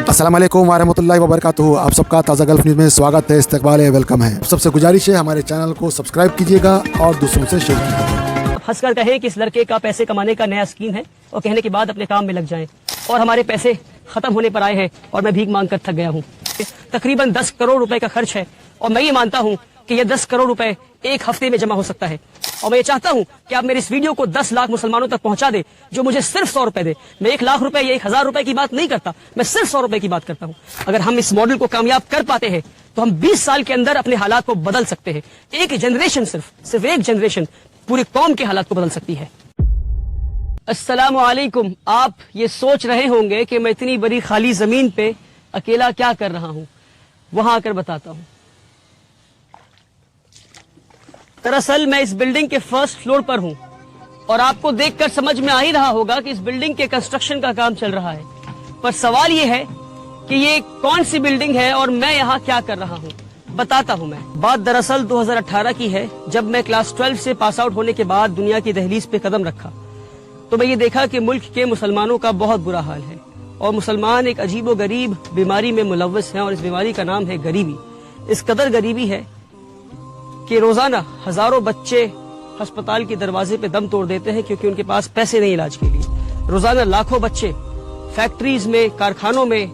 अस्सलाम वालेकुम वरहमतुल्लाहि वबरकातुहू। आप सबका ताज़ा गल्फ न्यूज़ में स्वागत है, इस्तकबाल है, वेलकम है। सबसे गुजारिश है हमारे चैनल को सब्सक्राइब कीजिएगा और दूसरों से शेयर कीजिएगा। हंसकर कहे कि इस लड़के का पैसे कमाने का नया स्कीम है और कहने के बाद अपने काम में लग जाएं। और हमारे पैसे खत्म होने पर आए हैं और मैं भीख मांग कर थक गया हूँ। तकरीबन 10 करोड़ रुपए का खर्च है और मैं ये मानता हूँ कि ये 10 करोड़ रुपए एक हफ्ते में जमा हो सकता है। और मैं ये चाहता हूँ कि आप मेरे इस वीडियो को 10 लाख मुसलमानों तक पहुंचा दे जो मुझे सिर्फ 100 रुपए दे। मैं 1 लाख रुपए या 1,000 रुपए की बात नहीं करता, मैं सिर्फ 100 रुपए की बात करता हूँ। अगर हम इस मॉडल को कामयाब कर पाते हैं तो हम 20 साल के अंदर अपने हालात को बदल सकते हैं। एक जनरेशन, सिर्फ एक जनरेशन पूरी कौम के हालात को बदल सकती है। अस्सलामु अलैकुम। आप ये सोच रहे होंगे कि मैं इतनी बड़ी खाली जमीन पे अकेला क्या कर रहा हूँ, वहां आकर बताता हूँ। दरअसल मैं इस बिल्डिंग के फर्स्ट फ्लोर पर हूँ और आपको देखकर समझ में आ ही रहा होगा कि इस बिल्डिंग के कंस्ट्रक्शन का काम चल रहा है। पर सवाल ये है कि ये कौन सी बिल्डिंग है और मैं यहाँ क्या कर रहा हूँ, बताता हूँ मैं। बात दरअसल 2018 की है, जब मैं क्लास 12 से पास आउट होने के बाद दुनिया की दहलीज पे कदम रखा तो मैं ये देखा कि मुल्क के मुसलमानों का बहुत बुरा हाल है और मुसलमान एक अजीबो गरीब बीमारी में मुलव्वस हैं और इस बीमारी का नाम है गरीबी। इस कदर गरीबी है कि रोजाना हजारों बच्चे अस्पताल के दरवाजे पे दम तोड़ देते हैं क्योंकि उनके पास पैसे नहीं इलाज के लिए। रोजाना लाखों बच्चे फैक्ट्रीज में, कारखानों में,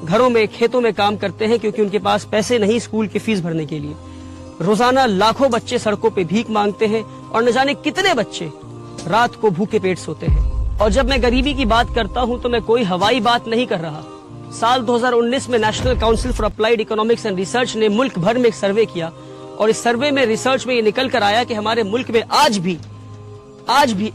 घरों में, खेतों में काम करते हैं क्योंकि उनके पास पैसे नहीं स्कूल की फीस भरने के लिए। रोजाना लाखों बच्चे सड़कों पे भीख मांगते हैं और न जाने कितने बच्चे रात को भूखे पेट सोते हैं। और जब मैं गरीबी की बात करता हूं तो मैं कोई हवाई बात नहीं कर रहा। साल 2019 में national council for applied economics and research ने मुल्क भर में एक सर्वे किया और इस सर्वे में, रिसर्च में ये निकल कर आया कि हमारे मुल्क में आज भी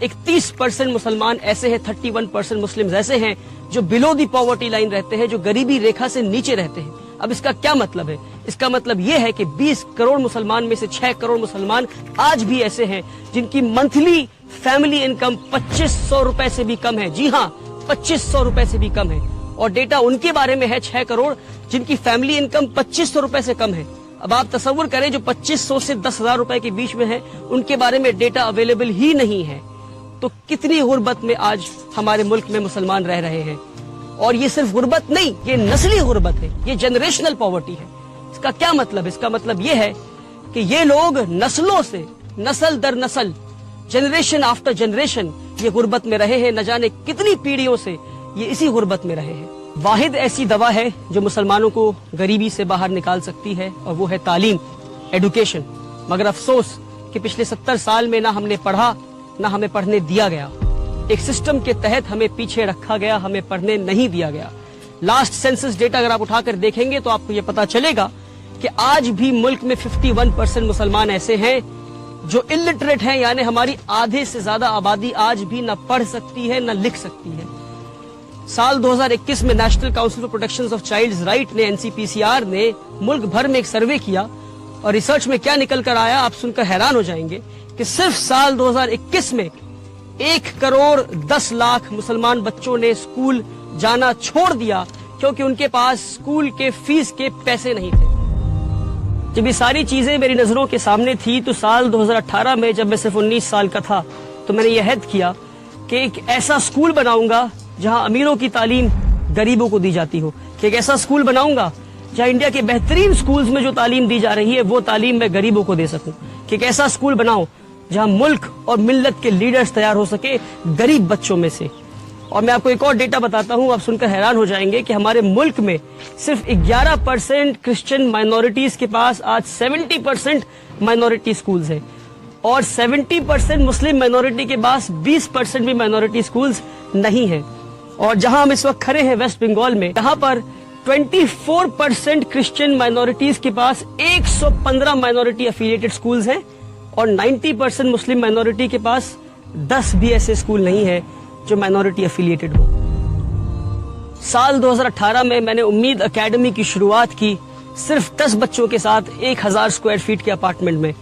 31% मुसलमान ऐसे हैं, 31% मुस्लिम्स ऐसे हैं जो बिलो दी पॉवर्टी लाइन रहते हैं, जो गरीबी रेखा से नीचे रहते हैं। अब इसका क्या मतलब है? इसका मतलब ये है कि 20 करोड़ मुसलमान में से 6 करोड़ मुसलमान आज भी ऐसे हैं जिनकी मंथली फैमिली इनकम 2500 रुपए से भी कम है। जी हाँ, 2500 रुपए से भी कम है। और डेटा उनके बारे में है 6 करोड़ जिनकी फैमिली इनकम 2500 रुपए से कम है। अब आप तसव्वुर करें, जो 2500 से 10,000 रुपए के बीच में है उनके बारे में डेटा अवेलेबल ही नहीं है। तो कितनी गुर्बत में आज हमारे मुल्क में मुसलमान रह रहे हैं। और ये सिर्फ गुर्बत नहीं, ये नस्ली गुर्बत है, ये जनरेशनल पॉवर्टी है। इसका क्या मतलब? इसका मतलब ये है कि ये लोग नस्लों से, नस्ल दर नस्ल, जनरेशन आफ्टर जनरेशन ये गुर्बत में रहे हैं। न जाने कितनी पीढ़ियों से ये इसी गुर्बत में रहे हैं। वाहिद ऐसी दवा है जो मुसलमानों को गरीबी से बाहर निकाल सकती है और वो है तालीम, एडुकेशन। मगर अफसोस कि पिछले 70 साल में ना हमने पढ़ा, ना हमें पढ़ने दिया गया। एक सिस्टम के तहत हमें पीछे रखा गया, हमें पढ़ने नहीं दिया गया। लास्ट सेंसस डेटा अगर आप उठाकर देखेंगे तो आपको ये पता चलेगा कि आज भी मुल्क में 51% मुसलमान ऐसे हैं जो इलिटरेट हैं, यानी हमारी आधे से ज्यादा आबादी आज भी न पढ़ सकती है न लिख सकती है। साल 2021 में national council for protection of childs right ने, NCPCR ने मुल्क भर में एक सर्वे किया और रिसर्च में क्या निकल कर आया आप सुनकर हैरान हो जाएंगे कि सिर्फ साल 2021 में 1 करोड़ 10 लाख मुसलमान बच्चों ने स्कूल जाना छोड़ दिया क्योंकि उनके पास स्कूल के फीस के पैसे नहीं थे। जब ये सारी चीजें मेरी नजरों के सामने थी तो साल 2018 में, जब मैं सिर्फ 19 साल का था, तो मैंने यह अहद किया कि एक ऐसा स्कूल बनाऊंगा जहां अमीरों की तालीम गरीबों को दी जाती हो, कि एक ऐसा स्कूल बनाऊंगा जहां इंडिया के बेहतरीन स्कूल्स में जो तालीम दी जा रही है वो तालीम मैं गरीबों को दे सकूं, कि एक ऐसा स्कूल बनाऊं जहां मुल्क और मिल्लत के लीडर्स तैयार हो सके गरीब बच्चों में से। और मैं आपको एक और डेटा बताता हूं, आप सुनकर हैरान हो जाएंगे कि हमारे मुल्क में सिर्फ 11% क्रिश्चियन माइनॉरिटीज के पास आज 70% माइनॉरिटी स्कूल्स हैं और 70% मुस्लिम माइनॉरिटी के पास 20% भी माइनॉरिटी स्कूल्स नहीं है। और जहां हम इस वक्त खड़े हैं वेस्ट बंगाल में, यहाँ पर 24% क्रिश्चियन माइनॉरिटीज के पास 115 माइनॉरिटी एफिलिएटेड स्कूल्स हैं और 90% मुस्लिम माइनॉरिटी के पास 10 भी ऐसे स्कूल नहीं है जो माइनॉरिटी एफिलिएटेड हो। साल 2018 में मैंने उम्मीद एकेडमी की शुरुआत की सिर्फ 10 बच्चों के साथ 1000 स्क्वायर फीट के अपार्टमेंट में।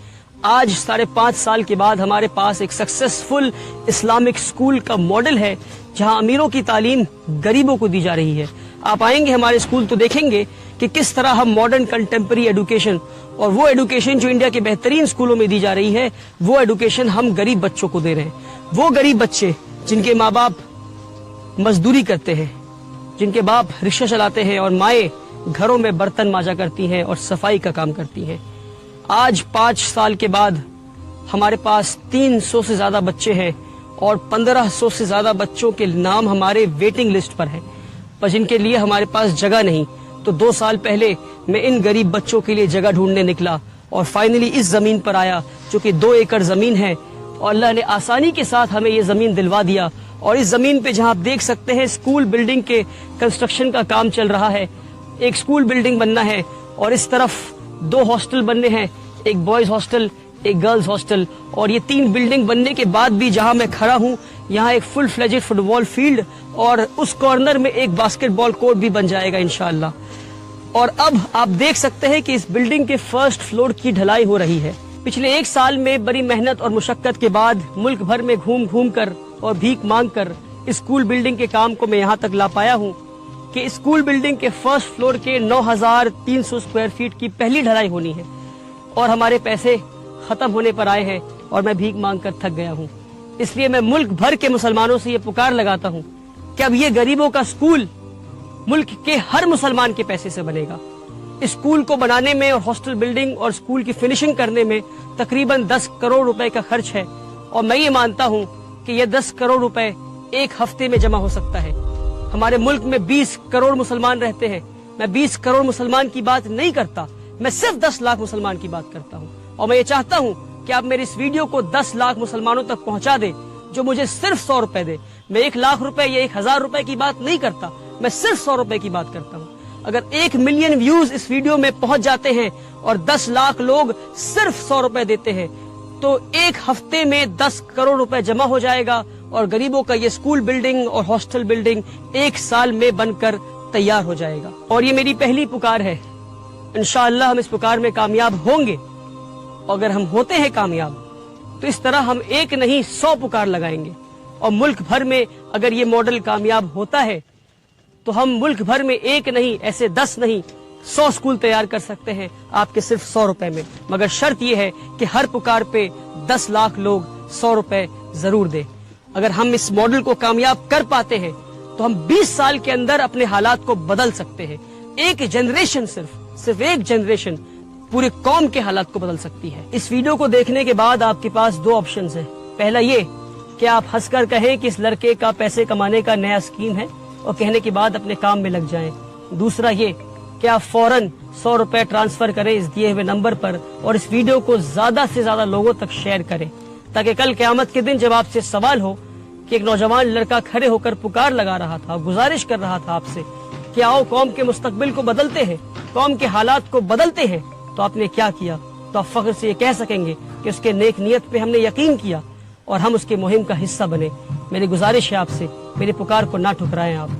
आज 5.5 साल के बाद हमारे पास एक सक्सेसफुल इस्लामिक स्कूल का मॉडल है जहां अमीरों की तालीम गरीबों को दी जा रही है। आप आएंगे हमारे स्कूल तो देखेंगे कि किस तरह हम मॉडर्न कंटेम्पररी एडुकेशन, और वो एडुकेशन जो इंडिया के बेहतरीन स्कूलों में दी जा रही है, वो एडुकेशन हम गरीब बच्चों को दे रहे हैं। वो गरीब बच्चे जिनके माँ बाप मजदूरी करते हैं, जिन के बाप रिक्शा चलाते हैं और माएँ घरों में बर्तन मांजा करती हैं और सफाई का काम करती हैं। आज 5 साल के बाद हमारे पास 300 से ज्यादा बच्चे हैं और 1500 से ज्यादा बच्चों के नाम हमारे वेटिंग लिस्ट पर हैं, पर जिनके लिए हमारे पास जगह नहीं। तो 2 साल पहले मैं इन गरीब बच्चों के लिए जगह ढूंढने निकला और फाइनली इस जमीन पर आया जो कि 2 एकड़ जमीन है, और अल्लाह ने आसानी के साथ हमें ये जमीन दिलवा दिया। और इस जमीन पे जहां आप देख सकते हैं स्कूल बिल्डिंग के कंस्ट्रक्शन का काम चल रहा है। एक स्कूल बिल्डिंग बनना है और इस तरफ 2 हॉस्टल बनने हैं, एक बॉयज हॉस्टल, एक गर्ल्स हॉस्टल। और ये 3 बिल्डिंग बनने के बाद भी जहां मैं खड़ा हूं यहाँ एक फुल फ्लेजेड फुटबॉल फील्ड और उस कॉर्नर में एक बास्केटबॉल कोर्ट भी बन जाएगा इंशाअल्लाह। और अब आप देख सकते हैं कि इस बिल्डिंग के 1st फ्लोर की ढलाई हो रही है। पिछले 1 साल में बड़ी मेहनत और मुशक्कत के बाद मुल्क भर में घूम घूम कर और भीख मांग कर इस स्कूल बिल्डिंग के काम को मैं यहाँ तक ला पाया हूँ कि स्कूल बिल्डिंग के 1st फ्लोर के 9300 स्क्वायर फीट की पहली ढलाई होनी है और हमारे पैसे खत्म होने पर आए हैं और मैं भीख मांग कर थक गया हूँ। इसलिए मैं मुल्क भर के मुसलमानों से ये पुकार लगाता हूँ कि अब ये गरीबों का स्कूल मुल्क के हर मुसलमान के पैसे से बनेगा। इस स्कूल को बनाने में और हॉस्टल बिल्डिंग और स्कूल की फिनिशिंग करने में तकरीबन 10 करोड़ रुपए का खर्च है और मैं ये मानता हूँ कि ये 10 करोड़ रुपए 1 हफ्ते में जमा हो सकता है। हमारे मुल्क में 20 करोड़ मुसलमान रहते हैं। मैं 20 करोड़ मुसलमान की बात नहीं करता, मैं सिर्फ 10 लाख मुसलमान की बात करता हूँ। और मैं ये चाहता हूँ कि आप मेरी इस वीडियो को 10 लाख मुसलमानों तक पहुँचा दे जो मुझे सिर्फ 100 रुपए दे। मैं 1 लाख रुपए या 1000 रुपए की बात नहीं करता, मैं सिर्फ 100 रुपए की बात करता हूँ। अगर 1 मिलियन व्यूज इस वीडियो में पहुंच जाते हैं और 10 लाख लोग सिर्फ 100 रुपए देते हैं तो 1 हफ्ते में 10 करोड़ रुपए जमा हो जाएगा और गरीबों का ये स्कूल बिल्डिंग और हॉस्टल बिल्डिंग 1 साल में बनकर तैयार हो जाएगा। और ये मेरी पहली पुकार है, इंशाअल्लाह हम इस पुकार में कामयाब होंगे। अगर हम होते हैं कामयाब तो इस तरह हम 1 नहीं 100 पुकार लगाएंगे और मुल्क भर में अगर ये मॉडल कामयाब होता है तो हम मुल्क भर में 1 नहीं ऐसे 10 नहीं 100 स्कूल तैयार कर सकते हैं आपके सिर्फ 100 रुपए में। मगर शर्त यह है कि हर पुकार पे 10 लाख लोग 100 रुपए जरूर दें। अगर हम इस मॉडल को कामयाब कर पाते हैं तो हम 20 साल के अंदर अपने हालात को बदल सकते हैं। एक जनरेशन सिर्फ 1 जनरेशन पूरे कौम के हालात को बदल सकती है। इस वीडियो को देखने के बाद आपके पास 2 ऑप्शन है। पहला ये कि आप हंसकर कहें कि इस लड़के का पैसे कमाने का नया स्कीम है और कहने के बाद अपने काम में लग जाएं। दूसरा ये कि आप फौरन 100 रुपए ट्रांसफर करें इस दिए हुए नंबर पर और इस वीडियो को ज्यादा से ज्यादा लोगों तक शेयर करें ताकि कल क़यामत के दिन जब आपसे सवाल हो कि एक नौजवान लड़का खड़े होकर पुकार लगा रहा था, गुजारिश कर रहा था आपसे कि आओ कौम के मुस्तकबिल को बदलते हैं, कौम के हालात को बदलते हैं, तो आपने क्या किया, तो आप फख्र से ये कह सकेंगे कि उसके नेक नियत पे हमने यकीन किया और हम उसके मुहिम का हिस्सा बने। मेरी गुजारिश है आपसे, मेरी पुकार को ना ठुकराएं आप।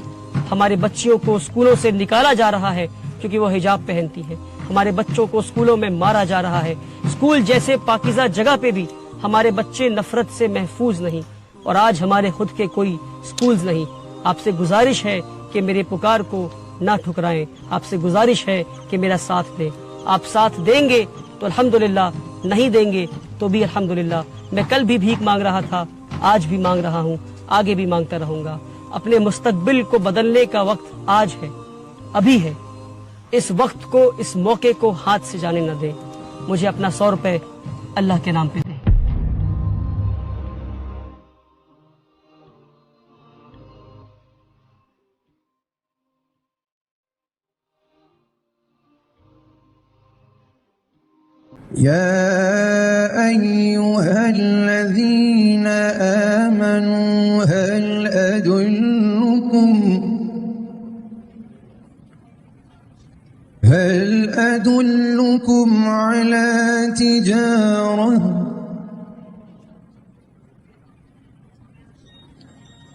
हमारे बच्चियों को स्कूलों से निकाला जा रहा है क्योंकि वो हिजाब पहनती है। हमारे बच्चों को स्कूलों में मारा जा रहा है। स्कूल जैसे पाकीज़ा जगह पे भी हमारे बच्चे नफरत से महफूज नहीं और आज हमारे खुद के कोई स्कूल्स नहीं। आपसे गुजारिश है कि मेरे पुकार को ना ठुकराएं। आपसे गुजारिश है कि मेरा साथ दें। आप साथ देंगे तो अल्हम्दुलिल्लाह, नहीं देंगे तो भी अल्हम्दुलिल्लाह। मैं कल भी भीख मांग रहा था, आज भी मांग रहा हूँ, आगे भी मांगता रहूंगा। अपने मुस्तकबिल को बदलने का वक्त आज है, अभी है। इस वक्त को, इस मौके को हाथ से जाने न दें। मुझे अपना 100 रुपए अल्लाह के नाम पे दें। يا أيها الذين آمنوا هل أدلكم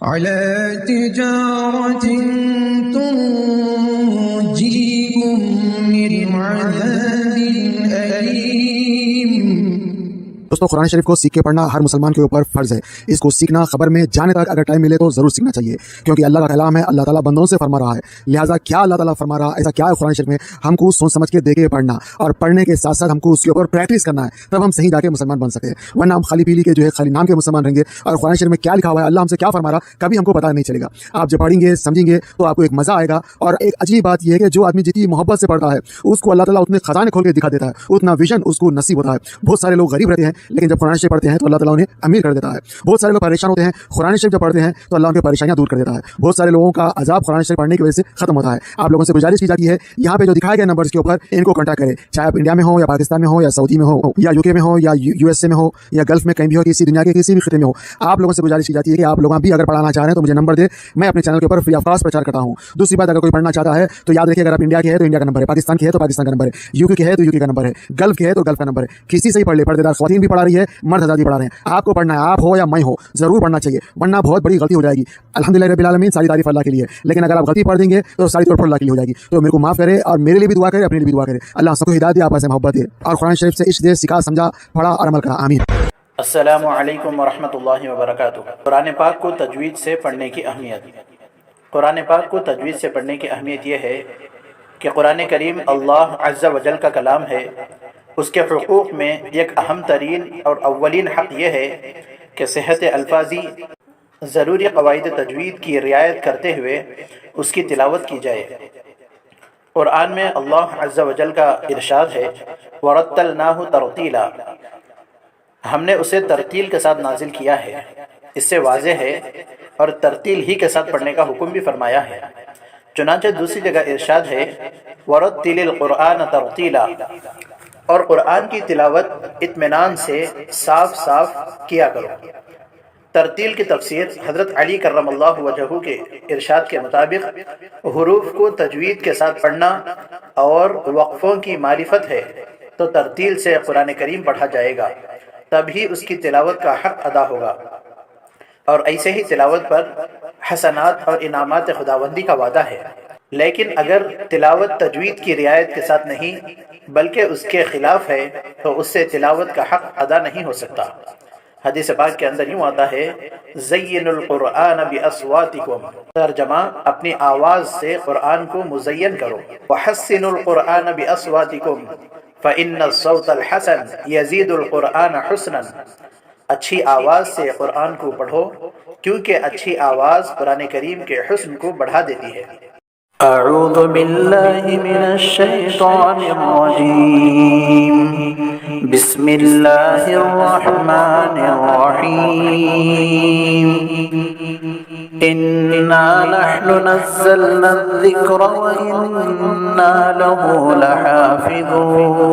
على تجارة تنجيكم من عذاب أليم दोस्तों कुरान शरीफ को सीख के पढ़ना हर मुसलमान के ऊपर फ़र्ज़ है। इसको सीखना ख़बर में जाने तक अगर टाइम मिले तो ज़रूर सीखना चाहिए, क्योंकि अल्लाह का कलाम है, अल्लाह ताला बंदों से फरमा रहा है। लिहाजा क्या अल्लाह ताला फरमा रहा है, ऐसा क्या है कुरान शरीफ में, हमको सोच समझ के देखे पढ़ना और पढ़ने के साथ साथ हमको उसके ऊपर प्रैक्टिस करना है, तब हम सही जाके मुसलमान बन सके। वरना हम खाली पीली के जो है खाली नाम के मुसलमान रहेंगे और कुरान शरीफ में क्या लिखा हुआ है, अल्लाह हमसे क्या फरमा रहा, कभी हमको पता नहीं चलेगा। आप जब पढ़ेंगे समझेंगे तो आपको एक मज़ा आएगा। और एक अजीब बात यह है कि जो आदमी जितनी मोहब्बत से पढ़ता है उसको अल्लाह ताला उतने खजाने खोल के दिखा देता है, उतना विजन उसको नसीब होता है। बहुत सारे लोग गरीब रहते हैं लेकिन जब कुरान शरीफ पढ़ते हैं तो अल्लाह ताला उन्हें अमीर कर देता है। बहुत सारे लोग परेशान होते हैं, कुरान शरीफ जब पढ़ते हैं तो अल्लाह उनकी परेशानियां दूर कर देता है। बहुत सारे लोगों का अजाब कुरान शरीफ पढ़ने की वजह से खत्म होता है। आप लोगों से गुजारिश की जाती है, यहाँ पे जो दिखाए गए नंबर्स के ऊपर इनको कॉन्टैक्ट करें, चाहे आप इंडिया में हो या पाकिस्तान में हो या सऊदी में हो या यूके में हो या यूएसए में हो या गल्फ में कहीं भी हो, किसी दुनिया के किसी भी खिते में हो। आप लोगों से गुजारिश की जाती है कि आप लोग भी अगर पढ़ाना चाह रहे हैं तो मुझे नंबर दे, मैं अपने चैनल के ऊपर फ्री ऑफ कॉस्ट प्रचार करता हूँ। दूसरी बात, अगर कोई पढ़ना चाहता है तो याद रखिए, अगर आप इंडिया के हैं तो इंडिया का नंबर है, पाकिस्तान के है तो पाकिस्तान का नंबर है, यूके के है तो यूके का नंबर है, गल्फ के है तो गल्फ का नंबर है। किसी से ही पढ़ ले, पर्देदार ख्वातीन भी पढ़ा रही है, मर्द हज़रात भी पढ़ा रहे हैं। आपको पढ़ना है, आप हो या मैं हो, जरूर पढ़ना चाहिए, वरना बहुत बड़ी गलती हो जाएगी। अल्हम्दुलिल्लाह रब्बिल आलमीन, सारी तारीफ अल्लाह के लिए, लेकिन अगर आप गलती पढ़ देंगे तो सारी तौर पर अल्लाह के लिए हो जाएगी। तो मेरे को माफ़ करे और मेरे लिए भी दुआ करे, अपने लिए भी दुआ करे। अल्लाह सबको हिदायत दे, आपस में मोहब्बत दे और कुरान शरीफ से इश्क दे, सिखा, समझा, पढ़ा और अमल करा। आमीन। अस्सलामु अलैकुम वरहमतुल्लाहि वबरकातुहू। कुरान पाक को तजवीद से पढ़ने की अहमियत। कुरान पाक को तजवीद से पढ़ने की अहमियत यह है कि कुरान करीम अल्लाह अज़्ज़ा वजल का कलाम है। उसके हुकूक़ में एक अहम तरीन और अव्वलीन हक़ यह है कि सेहत अल्फाजी ज़रूरी क़वाइद तजवीद की रियायत करते हुए उसकी तिलावत की जाए। कुरान में अल्लाह अज़्ज़ा वजल का इरशाद है, वरत्तलनाहु तरतीला, हमने उसे तरतील के साथ नाजिल किया है। इससे वाज़ेह है और तरतील ही के साथ पढ़ने का हुक्म भी फरमाया है। चुनांचे दूसरी जगह इरशाद है, वरत्तिलिल कुरआन तरतीला, और कुरान की तिलावत इत्मीनान से साफ साफ किया करो। तरतील की तफसीर हज़रत अली करमल्लाहु वजहू के इरशाद के मुताबिक हुरूफ को तजवीद के साथ पढ़ना और वक्फ़ों की मारिफत है तो तरतील से कुरान करीम पढ़ा जाएगा, तभी उसकी तिलावत का हक़ अदा होगा। और ऐसे ही तिलावत पर हसनात और इनामात खुदावंदी का वादा है। लेकिन अगर तिलावत तजवीद की रियायत के साथ नहीं बल्कि उसके खिलाफ है तो उससे तिलावत का हक़ अदा नहीं हो सकता। हदीस पाक के अंदर यूँ आता है, ज़य्यिनुल कुरआन बिअस्वातिकुम, तर्जमा अपनी आवाज़ से कुरान को मुज़य्यन करो। वहस्सिनुल कुरआन बिअस्वातिकुम फ़इन्नस्सौतल हसन यज़ीदुल कुरआन हुस्नन, अच्छी आवाज़ से कुरान को पढ़ो क्योंकि अच्छी आवाज़ कुरान करीम के हुस्न को बढ़ा देती है। अऊज़ु बिल्लाहि मिनश शैतानिर रजीम, बिस्मिल्लाहिर रहमानिर रहीम, इन्ना नहनु नज़्ज़लना ज़िक्र व इन्ना लहु लहाफ़िज़ून।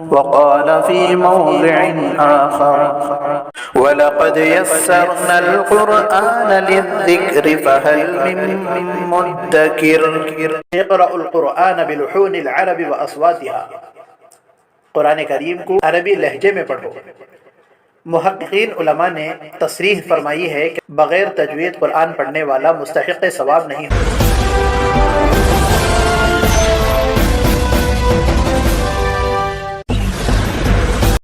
वक़ाल फ़ी मौज़िइन आख़र, वलक़द यस्सरनल क़ुरआन लिज़्ज़िक्रि फ़हल मिन मुद्दकिर। इक़रअुल क़ुरआन बिलुहूनिल अरबि व अस्वातिहा, कुरान करीम को अरबी लहजे में पढ़ो। मुहक्किकीन उलमा ने तसरीह फरमाई है कि बग़ैर तजवीद कुरान पढ़ने वाला मुस्तहिक़ सवाब नहीं हो।